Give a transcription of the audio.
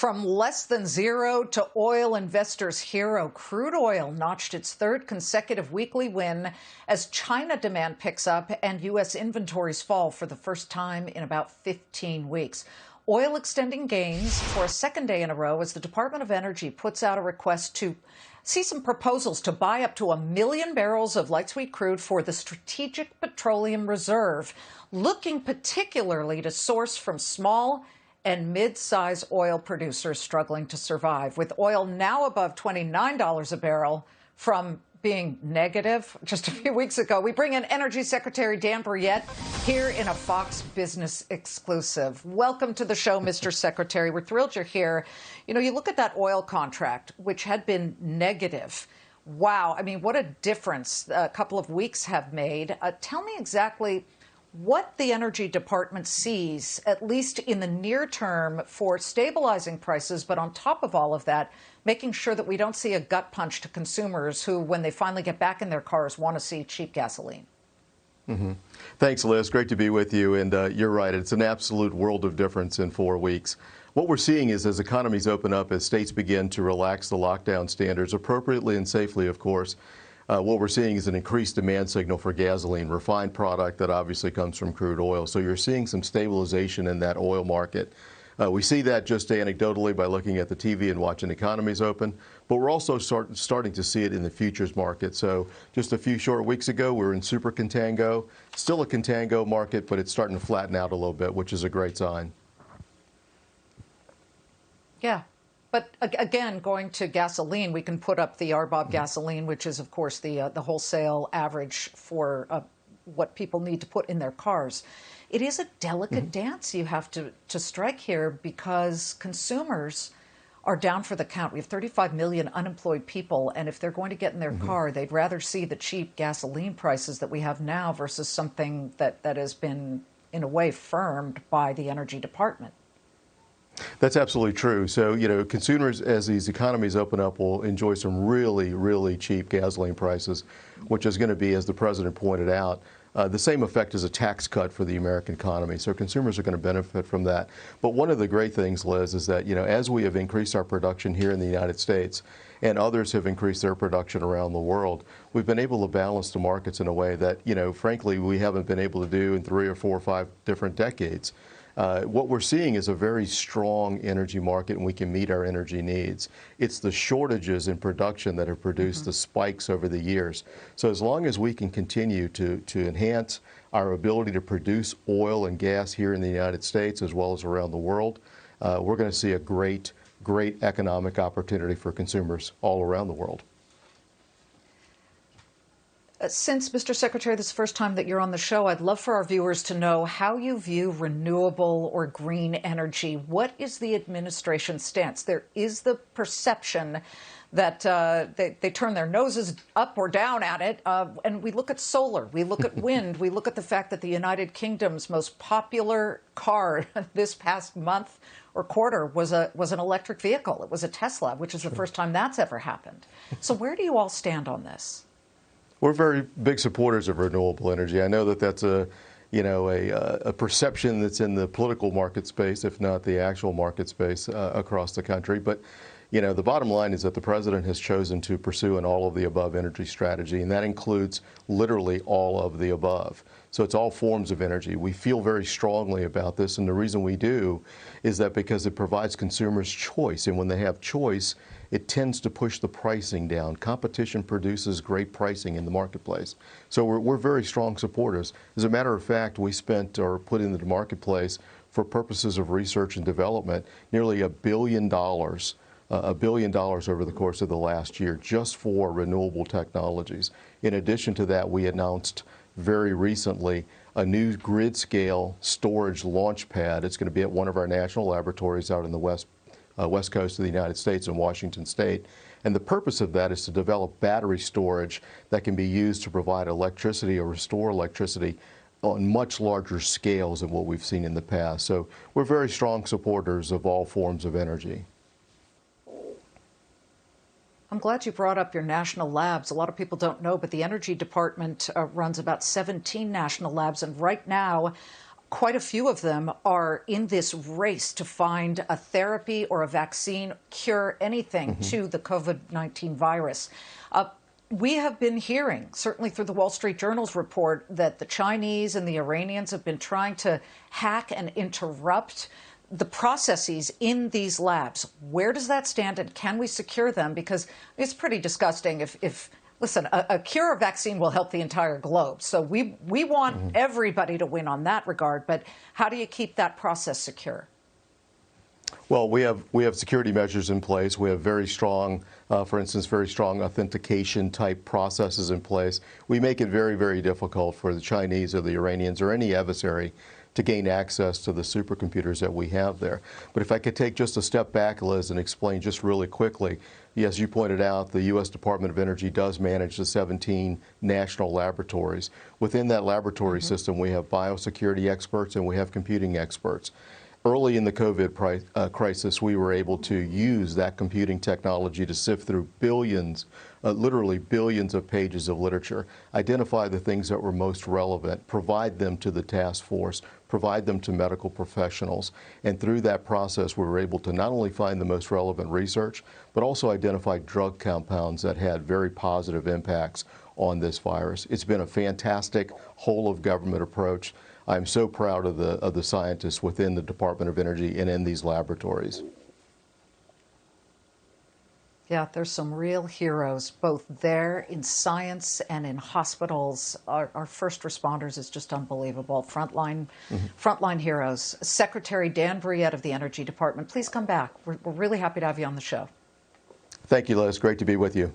From less than zero to oil investors' hero, crude oil notched its third consecutive weekly win as China demand picks up and U.S. inventories fall for the first time in about 15 weeks. Oil extending gains for a second day in a row as the Department of Energy puts out a request to see some proposals to buy up to 1 million barrels of light sweet crude for the Strategic Petroleum Reserve, looking particularly to source from small and mid-size oil producers struggling to survive. With oil now above $29 a barrel from being negative just a few weeks ago, we bring in Energy Secretary Dan Brouillette here in a Fox Business exclusive. Welcome to the show, Mr. Secretary. We're thrilled you're here. You know, you look at that oil contract, which had been negative. Wow. I mean, what a difference a couple of weeks have made. Tell me exactly what the Energy Department sees, at least in the near term, for stabilizing prices, but on top of all of that, making sure that we don't see a gut punch to consumers who, when they finally get back in their cars, want to see cheap gasoline. Thanks, Liz. Great to be with you. And you're right. It's an absolute world of difference in 4 weeks. What we're seeing is as economies open up, as states begin to relax the lockdown standards appropriately and safely, of course, what we're seeing is an increased demand signal for gasoline, refined product that obviously comes from crude oil. So you're seeing some stabilization in that oil market. We see that just anecdotally by looking at the TV and watching economies open, but we're also starting to see it in the futures market. So just a few short weeks ago, we were in super contango, still a contango market, but it's starting to flatten out a little bit, which is a great sign. Yeah. But again, going to gasoline, we can put up the RBOB gasoline, which is, of course, the wholesale average for what people need to put in their cars. It is a delicate dance you have to strike here because consumers are down for the count. We have 35 million unemployed people, and if they're going to get in their car, they'd rather see the cheap gasoline prices that we have now versus something that has been, in a way, firmed by the Energy Department. That's absolutely true. So, you know, consumers, as these economies open up, will enjoy some really, really cheap gasoline prices, which is going to be, as the president pointed out, the same effect as a tax cut for the American economy. So consumers are going to benefit from that. But one of the great things, Liz, is that, you know, as we have increased our production here in the United States and others have increased their production around the world, we've been able to balance the markets in a way that, you know, frankly, we haven't been able to do in 3 or 4 or 5 different decades. What we're seeing is a very strong energy market, and we can meet our energy needs. It's the shortages in production that have produced the spikes over the years. So as long as we can continue to enhance our ability to produce oil and gas here in the United States as well as around the world, we're going to see a great economic opportunity for consumers all around the world. Since, Mr. Secretary, this is the first time that you're on the show, I'd love for our viewers to know how you view renewable or green energy. What is the administration's stance? There is the perception that they turn their noses up or down at it. And we look at solar, we look at wind, we look at the fact that the United Kingdom's most popular car this past month or quarter was an electric vehicle. It was a Tesla, which is the first time that's ever happened. So where do you all stand on this? We're very big supporters of renewable energy. I know that that's a perception that's in the political market space, if not the actual market space across the country. But, you know, the bottom line is that the president has chosen to pursue an all of the above energy strategy, and that includes literally all of the above. So it's all forms of energy. We feel very strongly about this, and the reason we do is that because it provides consumers choice, and when they have choice, it tends to push the pricing down. Competition produces great pricing in the marketplace. So we're very strong supporters. As a matter of fact, we spent or put into the marketplace for purposes of research and development nearly $1 billion. $1 billion over the course of the last year just for renewable technologies. In addition to that, we announced very recently a new grid-scale storage launch pad. It's going to be at one of our national laboratories out in the west coast of the United States in Washington State. And the purpose of that is to develop battery storage that can be used to provide electricity or restore electricity on much larger scales than what we've seen in the past. So we're very strong supporters of all forms of energy. I'm glad you brought up your national labs. A lot of people don't know, but the Energy Department runs about 17 national labs. And right now, quite a few of them are in this race to find a therapy or a vaccine, cure, anything to the COVID-19 virus. We have been hearing, certainly through the Wall Street Journal's report, that the Chinese and the Iranians have been trying to hack and interrupt the processes in these labs. Where does that stand, and can we secure them? Because it's pretty disgusting if listen, a cure or vaccine will help the entire globe. So we want everybody to win on that regard. But how do you keep that process secure? Well, we have security measures in place. We have very strong, for instance, very strong authentication type processes in place. We make it very, very difficult for the Chinese or the Iranians or any adversary to gain access to the supercomputers that we have there. But if I could take just a step back, Liz, and explain just really quickly, yes, you pointed out the U.S. Department of Energy does manage the 17 national laboratories. Within that laboratory system, we have biosecurity experts and we have computing experts. Early in the COVID crisis, we were able to use that computing technology to sift through billions, literally billions of pages of literature, identify the things that were most relevant, provide them to the task force, provide them to medical professionals. And through that process, we were able to not only find the most relevant research, but also identify drug compounds that had very positive impacts on this virus. It's been a fantastic whole of government approach. I'm so proud of the scientists within the Department of Energy and in these laboratories. Yeah, there's some real heroes, both there in science and in hospitals. Our first responders is just unbelievable. Frontline heroes. Secretary Dan Brouillette of the Energy Department, please come back. We're really happy to have you on the show. Thank you, Liz. Great to be with you.